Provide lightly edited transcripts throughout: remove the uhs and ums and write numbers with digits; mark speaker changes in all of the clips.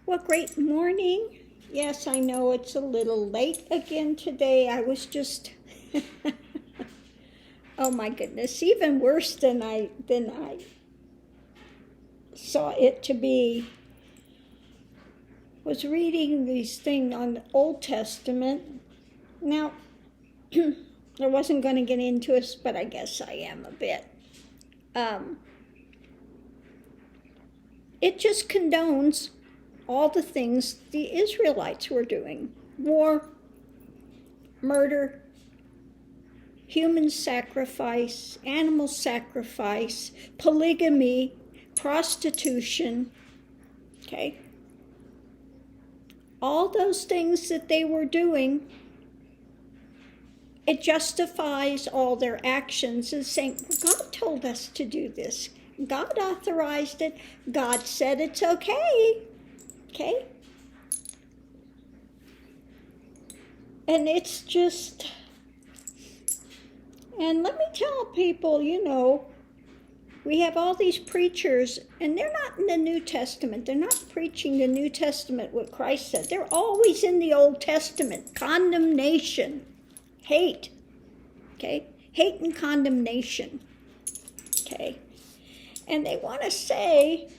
Speaker 1: Well, great morning. Yes, I know it's a little late again today. I was just, oh my goodness, even worse than I saw it to be. Was reading these things on the Old Testament. Now, I wasn't going to get into it, but I guess I am a bit. It just condones all the things the Israelites were doing. War, murder, human sacrifice, animal sacrifice, polygamy, prostitution, okay? All those things that they were doing, it justifies all their actions and saying, God told us to do this. God authorized it. God said it's okay. Okay? And it's just, and let me tell people, we have all these preachers, and they're not in the New Testament. They're not preaching the New Testament, what Christ said. They're always in the Old Testament. Condemnation, hate, okay? Hate and condemnation, okay? And they want to say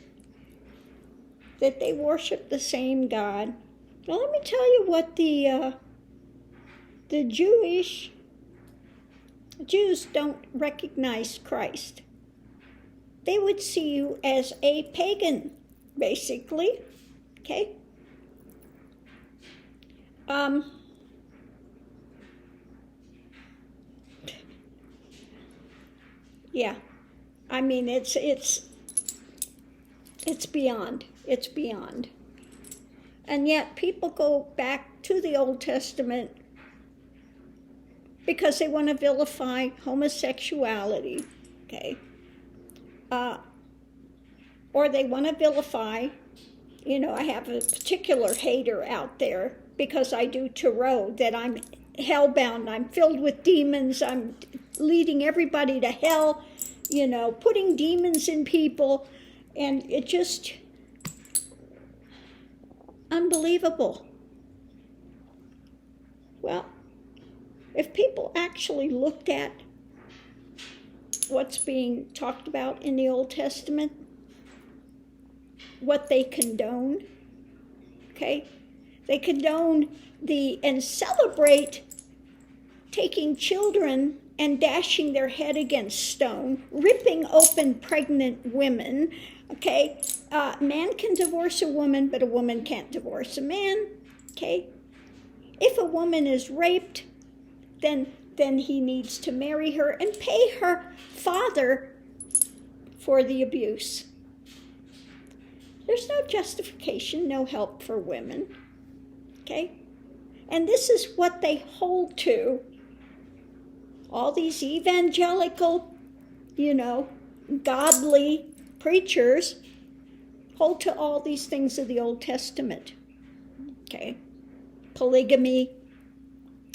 Speaker 1: that they worship the same God. Well, let me tell you what the Jews don't recognize Christ. They would see you as a pagan, basically, okay? Yeah, I mean, it's beyond. It's beyond. And yet people go back to the Old Testament because they want to vilify homosexuality, okay? Or they want to vilify, I have a particular hater out there because I do tarot, that I'm hellbound, I'm filled with demons, I'm leading everybody to hell, putting demons in people, and it just unbelievable. Well, if people actually looked at what's being talked about in the Old Testament, what they condone, okay? They condone and celebrate taking children and dashing their head against stone, ripping open pregnant women, okay? Man can divorce a woman, but a woman can't divorce a man, okay? If a woman is raped, then he needs to marry her and pay her father for the abuse. There's no justification, no help for women, okay? And this is what they hold to. All these evangelical, godly preachers hold to all these things of the Old Testament, okay? Polygamy,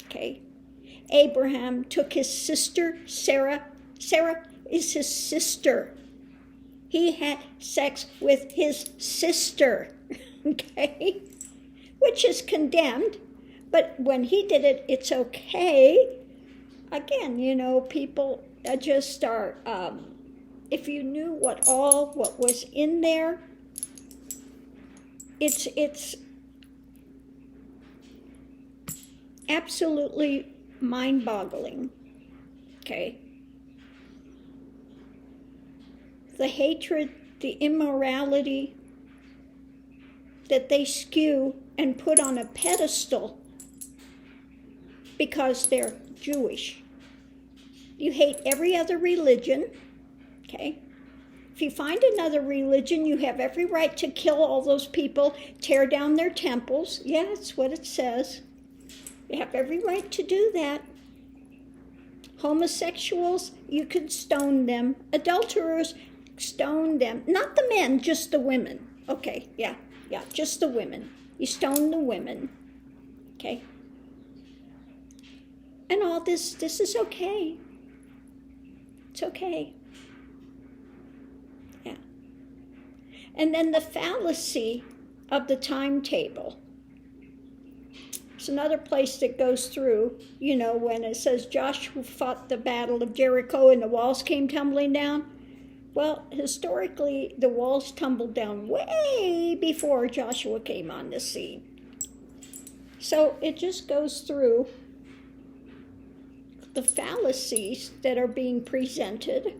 Speaker 1: okay? Abraham took his sister, Sarah. Sarah is his sister. He had sex with his sister, okay? Which is condemned, but when he did it, it's okay. Again, people just are, if you knew what was in there, it's absolutely mind-boggling, okay? The hatred, the immorality that they skew and put on a pedestal because they're Jewish. You hate every other religion, okay? If you find another religion, you have every right to kill all those people, tear down their temples. Yeah, that's what it says. You have every right to do that. Homosexuals, you could stone them. Adulterers, stone them. Not the men, just the women. Okay, yeah, just the women. You stone the women, okay? And all this is okay. It's okay. Yeah. And then the fallacy of the timetable. It's another place that goes through, when it says Joshua fought the battle of Jericho and the walls came tumbling down. Well, historically, the walls tumbled down way before Joshua came on the scene. So it just goes through the fallacies that are being presented.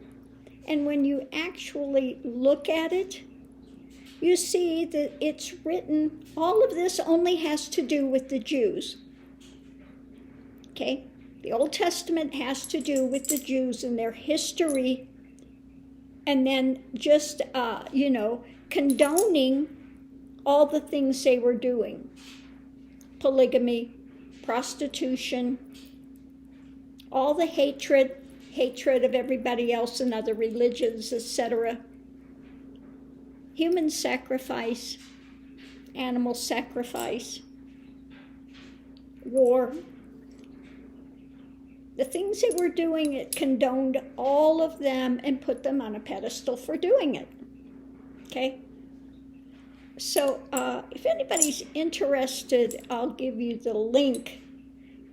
Speaker 1: And when you actually look at it, you see that it's written, all of this only has to do with the Jews. Okay? The Old Testament has to do with the Jews and their history, and then just, condoning all the things they were doing. Polygamy, prostitution, all the hatred of everybody else and other religions, etc. Human sacrifice, animal sacrifice, war. The things they were doing, it condoned all of them and put them on a pedestal for doing it. Okay? So if anybody's interested, I'll give you the link.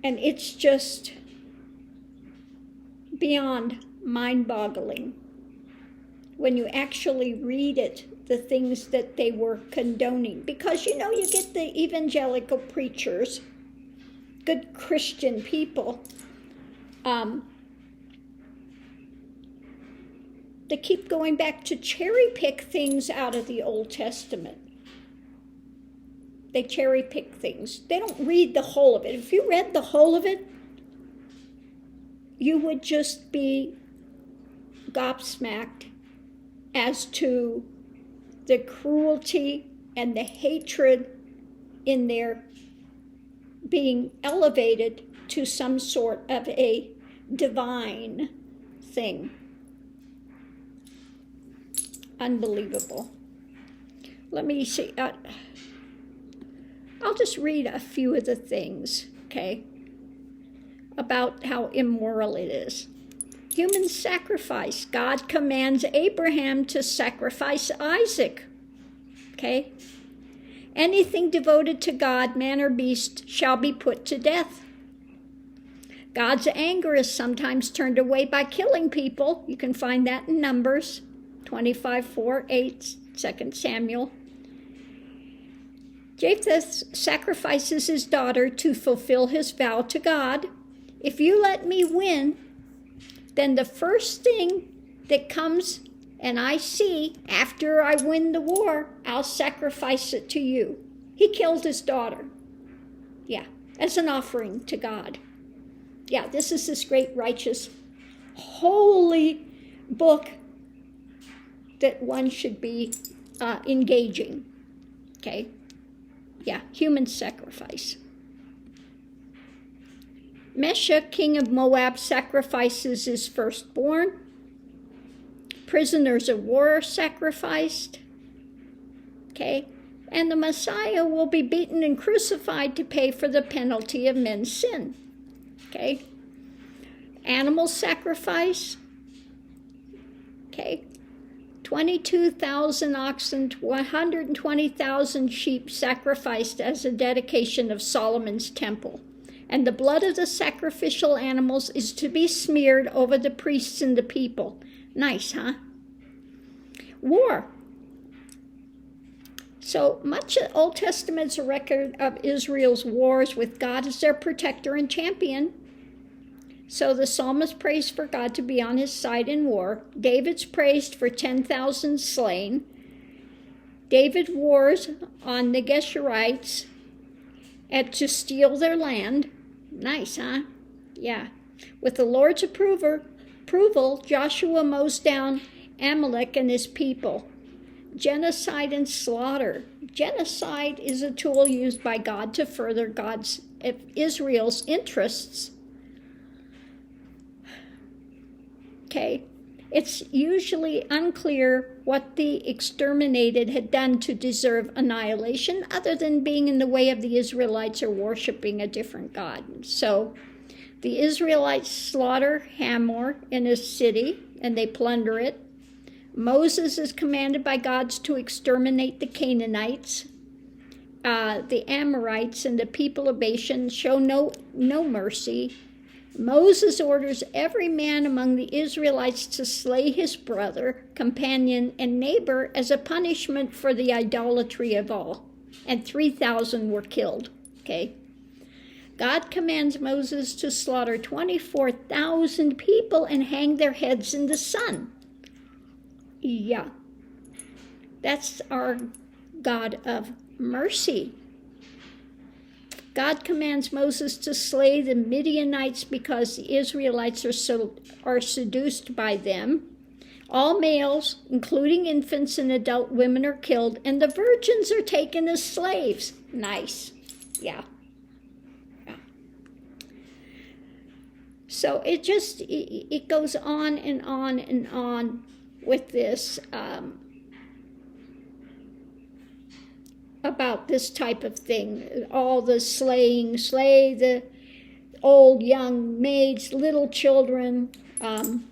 Speaker 1: And it's just beyond mind-boggling when you actually read it, the things that they were condoning. Because, you get the evangelical preachers, good Christian people, they keep going back to cherry pick things out of the Old Testament. They cherry pick things. They don't read the whole of it. If you read the whole of it, you would just be gobsmacked as to the cruelty and the hatred in their being elevated to some sort of a divine thing. Unbelievable. Let me see. I'll just read a few of the things, okay, about how immoral it is. Human sacrifice. God commands Abraham to sacrifice Isaac, okay? Anything devoted to God, man or beast, shall be put to death. God's anger is sometimes turned away by killing people. You can find that in Numbers 25:4-8, 2 Samuel. Jephthah sacrifices his daughter to fulfill his vow to God. If you let me win, then the first thing that comes and I see after I win the war, I'll sacrifice it to you. He killed his daughter. Yeah, as an offering to God. Yeah, this is this great, righteous, holy book that one should be engaging. Okay? Yeah, human sacrifice. Mesha, king of Moab, sacrifices his firstborn. Prisoners of war are sacrificed. Okay? And the Messiah will be beaten and crucified to pay for the penalty of men's sin. Okay? Animal sacrifice. Okay? 22,000 oxen, 120,000 sheep sacrificed as a dedication of Solomon's temple. And the blood of the sacrificial animals is to be smeared over the priests and the people. Nice, huh? War. So much of the Old Testament's a record of Israel's wars with God as their protector and champion. So the psalmist prays for God to be on his side in war. David's praised for 10,000 slain. David wars on the Geshurites and to steal their land. Nice, huh? Yeah. With the Lord's approval, Joshua mows down Amalek and his people. Genocide and slaughter. Genocide is a tool used by God to further Israel's interests. Okay, it's usually unclear what the exterminated had done to deserve annihilation, other than being in the way of the Israelites or worshiping a different god. So the Israelites slaughter Hamor in his city, and they plunder it. Moses is commanded by God to exterminate the Canaanites. the Amorites and the people of Bashan show no mercy. Moses orders every man among the Israelites to slay his brother, companion, and neighbor as a punishment for the idolatry of all. And 3,000 were killed. Okay. God commands Moses to slaughter 24,000 people and hang their heads in the sun. Yeah. That's our God of mercy. God commands Moses to slay the Midianites because the Israelites are seduced by them. All males, including infants and adult women, are killed, and the virgins are taken as slaves. Nice. Yeah. So it goes on and on and on with this about this type of thing. All the slaying, slay the old, young, maids, little children. Then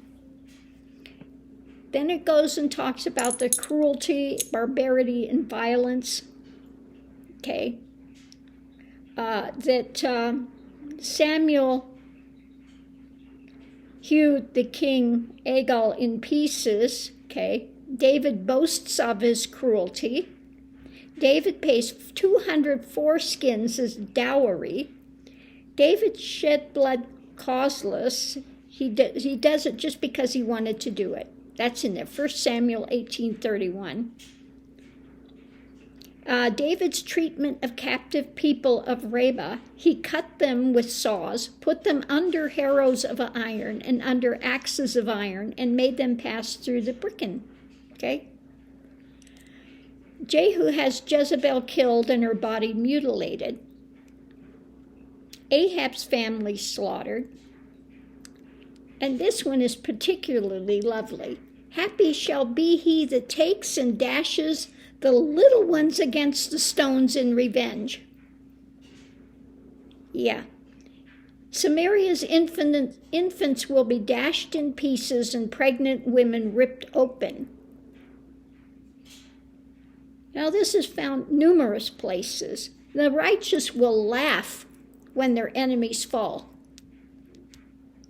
Speaker 1: it goes and talks about the cruelty, barbarity, and violence. Okay. That Samuel hewed the king Agag in pieces. Okay. David boasts of his cruelty. David pays 200 foreskins as dowry. David shed blood causeless. He does it just because he wanted to do it. That's in there, 1 Samuel 18:31. David's treatment of captive people of Reba, he cut them with saws, put them under harrows of iron and under axes of iron, and made them pass through the pricken. Okay? Jehu has Jezebel killed and her body mutilated. Ahab's family slaughtered. And this one is particularly lovely. Happy shall be he that takes and dashes the little ones against the stones in revenge. Yeah. Samaria's infants will be dashed in pieces and pregnant women ripped open. Now, this is found numerous places. The righteous will laugh when their enemies fall.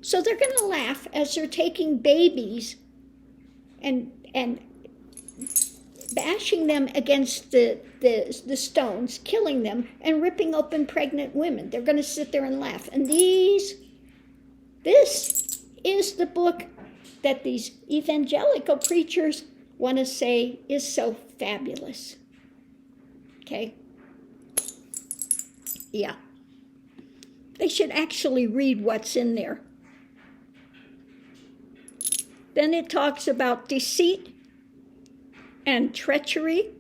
Speaker 1: So they're going to laugh as they're taking babies and bashing them against the stones, killing them, and ripping open pregnant women. They're going to sit there and laugh. And this is the book that these evangelical preachers want to say is so fabulous. Okay? Yeah. They should actually read what's in there. Then it talks about deceit and treachery.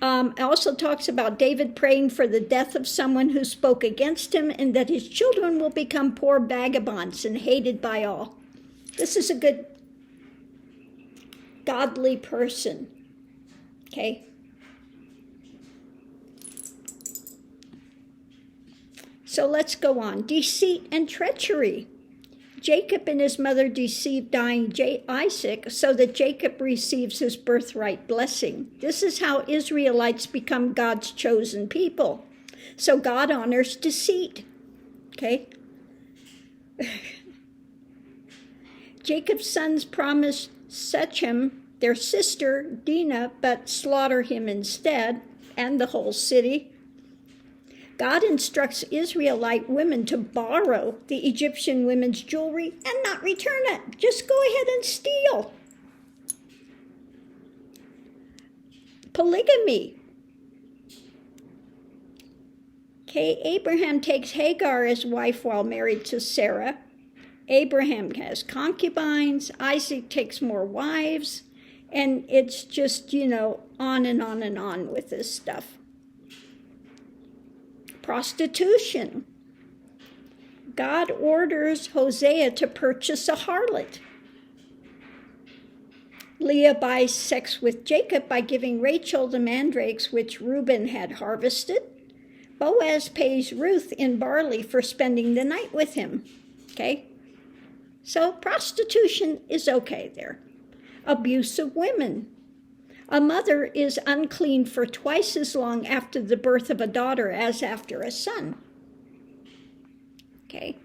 Speaker 1: It also talks about David praying for the death of someone who spoke against him and that his children will become poor vagabonds and hated by all. This is a good godly person. Okay? So let's go on. Deceit and treachery. Jacob and his mother deceived dying Isaac so that Jacob receives his birthright blessing. This is how Israelites become God's chosen people. So God honors deceit. Okay? Jacob's sons promised Shechem, their sister, Dinah, but slaughter him instead, and the whole city. God instructs Israelite women to borrow the Egyptian women's jewelry and not return it. Just go ahead and steal. Polygamy. Okay, Abraham takes Hagar as wife while married to Sarah. Abraham has concubines. Isaac takes more wives. And it's just, on and on and on with this stuff. Prostitution. God orders Hosea to purchase a harlot. Leah buys sex with Jacob by giving Rachel the mandrakes which Reuben had harvested. Boaz pays Ruth in barley for spending the night with him. Okay? So prostitution is okay there. Abuse of women. A mother is unclean for twice as long after the birth of a daughter as after a son. Okay.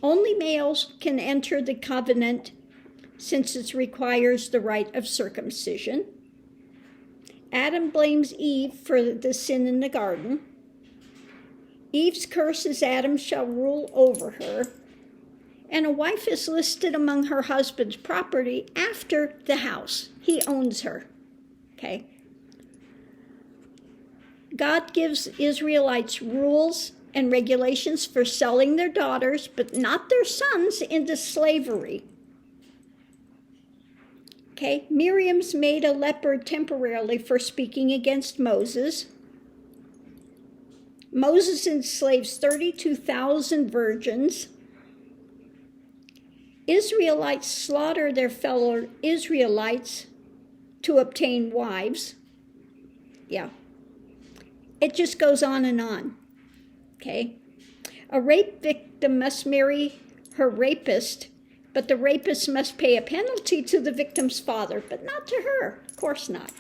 Speaker 1: Only males can enter the covenant since it requires the rite of circumcision. Adam blames Eve for the sin in the garden. Eve's curse is Adam shall rule over her. And a wife is listed among her husband's property after the house. He owns her. Okay. God gives Israelites rules and regulations for selling their daughters, but not their sons, into slavery. Okay, Miriam's made a leper temporarily for speaking against Moses. Moses enslaves 32,000 virgins. Israelites slaughter their fellow Israelites to obtain wives. Yeah. It just goes on and on. Okay. A rape victim must marry her rapist, but the rapist must pay a penalty to the victim's father, but not to her. Of course not.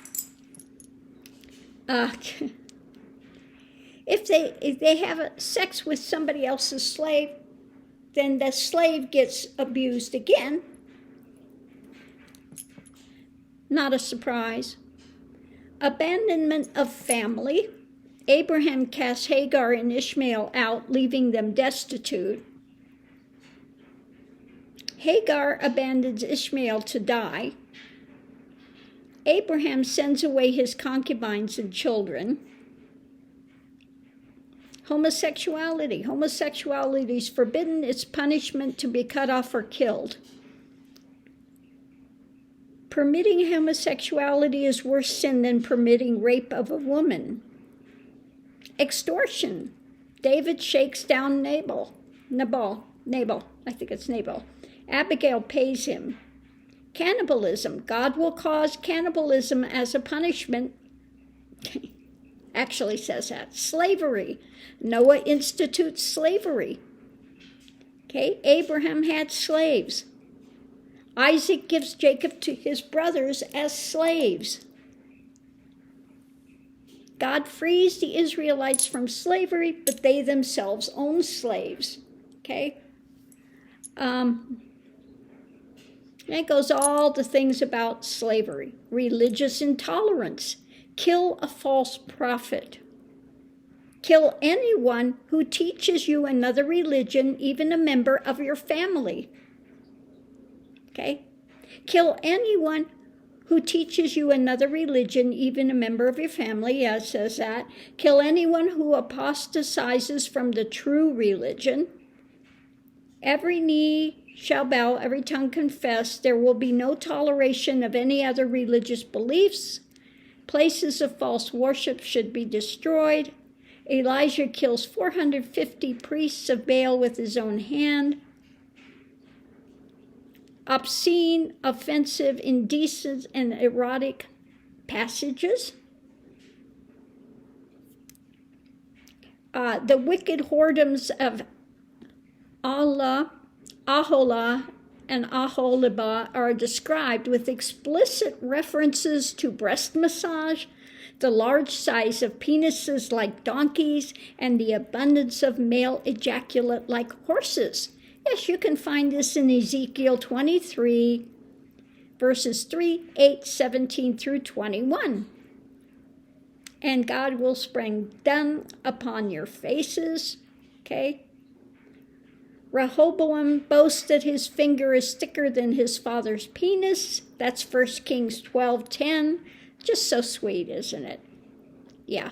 Speaker 1: If they have sex with somebody else's slave, then the slave gets abused again. Not a surprise. Abandonment of family. Abraham casts Hagar and Ishmael out, leaving them destitute. Hagar abandons Ishmael to die. Abraham sends away his concubines and children. Homosexuality. Homosexuality is forbidden. It's punishment to be cut off or killed. Permitting homosexuality is worse sin than permitting rape of a woman. Extortion. David shakes down Nabal. I think it's Nabal. Abigail pays him. Cannibalism. God will cause cannibalism as a punishment. Actually says that. Slavery. Noah institutes slavery. Okay, Abraham had slaves. Isaac gives Jacob to his brothers as slaves. God frees the Israelites from slavery, but they themselves own slaves. Okay? It goes all the things about slavery. Religious intolerance. Kill a false prophet. Kill anyone who teaches you another religion, even a member of your family. Okay? Kill anyone who teaches you another religion, even a member of your family. Yeah, it says that. Kill anyone who apostatizes from the true religion. Every knee shall bow, every tongue confess. There will be no toleration of any other religious beliefs. Places of false worship should be destroyed. Elijah kills 450 priests of Baal with his own hand. Obscene, offensive, indecent, and erotic passages. The wicked whoredoms of Aholah, and Aholibah are described with explicit references to breast massage, the large size of penises like donkeys, and the abundance of male ejaculate like horses. Yes, you can find this in Ezekiel 23, verses 3, 8, 17 through 21. And God will spring dung upon your faces. Okay? Rehoboam boasts that his finger is thicker than his father's penis. That's 1 Kings 12:10. Just so sweet, isn't it? Yeah.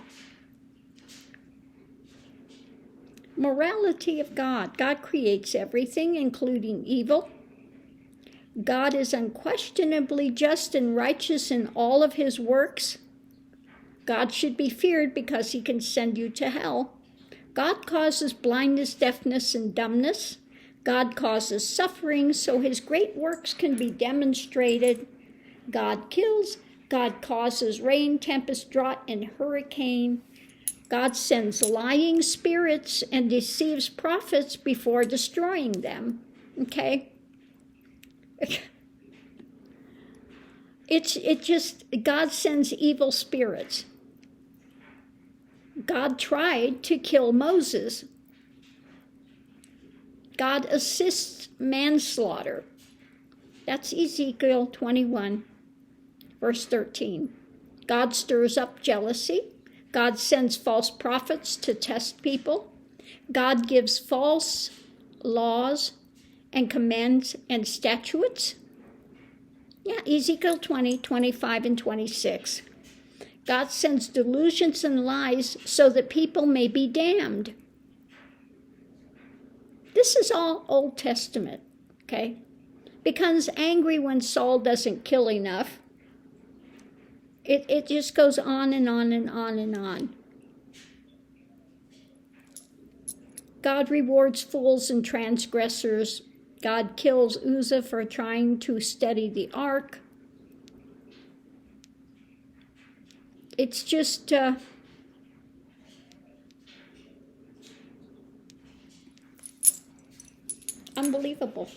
Speaker 1: Morality of God. God creates everything, including evil. God is unquestionably just and righteous in all of his works. God should be feared because he can send you to hell. God causes blindness, deafness, and dumbness. God causes suffering so his great works can be demonstrated. God kills. God causes rain, tempest, drought, and hurricane. God sends lying spirits and deceives prophets before destroying them. Okay? God sends evil spirits. God tried to kill Moses. God assists manslaughter. That's Ezekiel 21, verse 13. God stirs up jealousy. God sends false prophets to test people. God gives false laws and commands and statutes. Yeah, Ezekiel 20, 25, and 26. God sends delusions and lies so that people may be damned. This is all Old Testament, okay? Becomes angry when Saul doesn't kill enough. It just goes on and on and on and on. God rewards fools and transgressors. God kills Uzzah for trying to steady the ark. It's just unbelievable.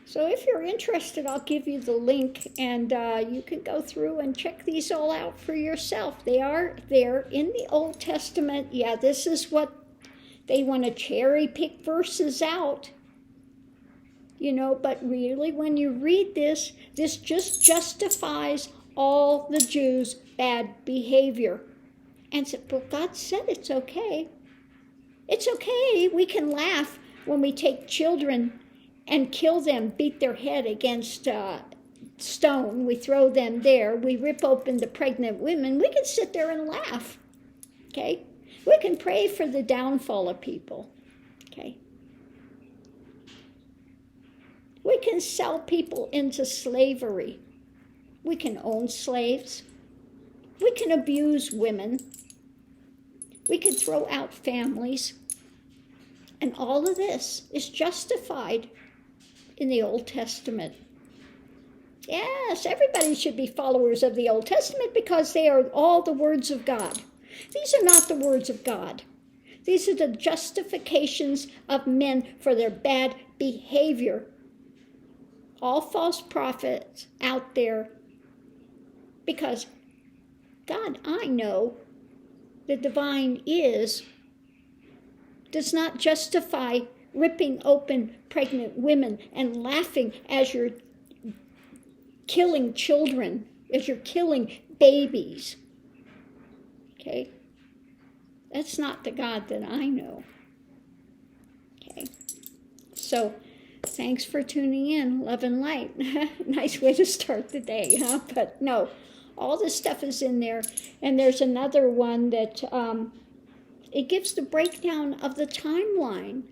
Speaker 1: So if you're interested, I'll give you the link, and you can go through and check these all out for yourself. They are there in the Old Testament. Yeah, this is what they want to cherry pick verses out, but really when you read this just justifies all the Jews' bad behavior. And so, but God said it's okay. It's okay. We can laugh when we take children and kill them, beat their head against stone. We throw them there. We rip open the pregnant women. We can sit there and laugh, okay? We can pray for the downfall of people, okay? We can sell people into slavery. We can own slaves. We can abuse women. We can throw out families. And all of this is justified in the Old Testament. Yes, everybody should be followers of the Old Testament because they are all the words of God. These are not the words of God. These are the justifications of men for their bad behavior. All false prophets out there, because God, I know, the divine does not justify ripping open pregnant women and laughing as you're killing children, as you're killing babies. Okay? That's not the God that I know. Okay? So, thanks for tuning in. Love and light. Nice way to start the day, huh? But no, all this stuff is in there. And there's another one that it gives the breakdown of the timeline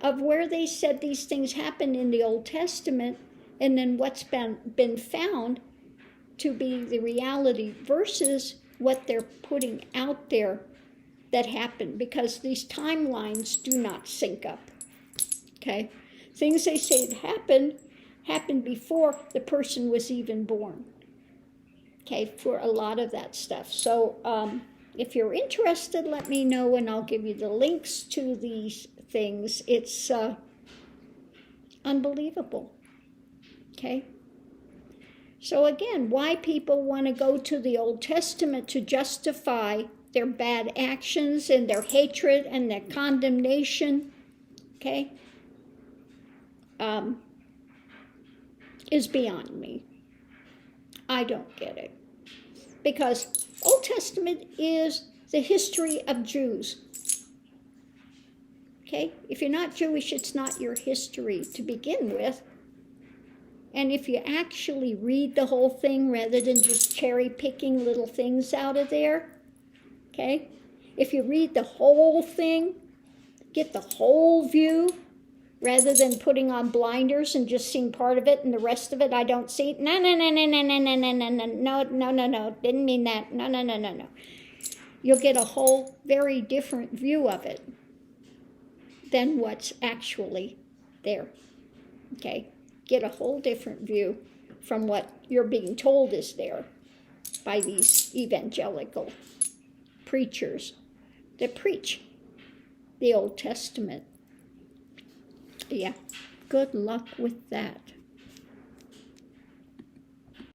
Speaker 1: of where they said these things happened in the Old Testament, and then what's been found to be the reality versus what they're putting out there that happened, because these timelines do not sync up. Okay? Things they say happened before the person was even born. Okay, for a lot of that stuff. So if you're interested, let me know and I'll give you the links to these things. It's unbelievable. Okay? So again, why people want to go to the Old Testament to justify their bad actions and their hatred and their condemnation, okay, is beyond me. I don't get it. Because Old Testament is the history of Jews. Okay? If you're not Jewish, it's not your history to begin with. And if you actually read the whole thing rather than just cherry picking little things out of there, okay? If you read the whole thing, get the whole view, rather than putting on blinders and just seeing part of it and the rest of it I don't see. No, didn't mean that. No. You'll get a whole very different view of it than what's actually there, okay? Get a whole different view from what you're being told is there by these evangelical preachers that preach the Old Testament. Yeah, good luck with that.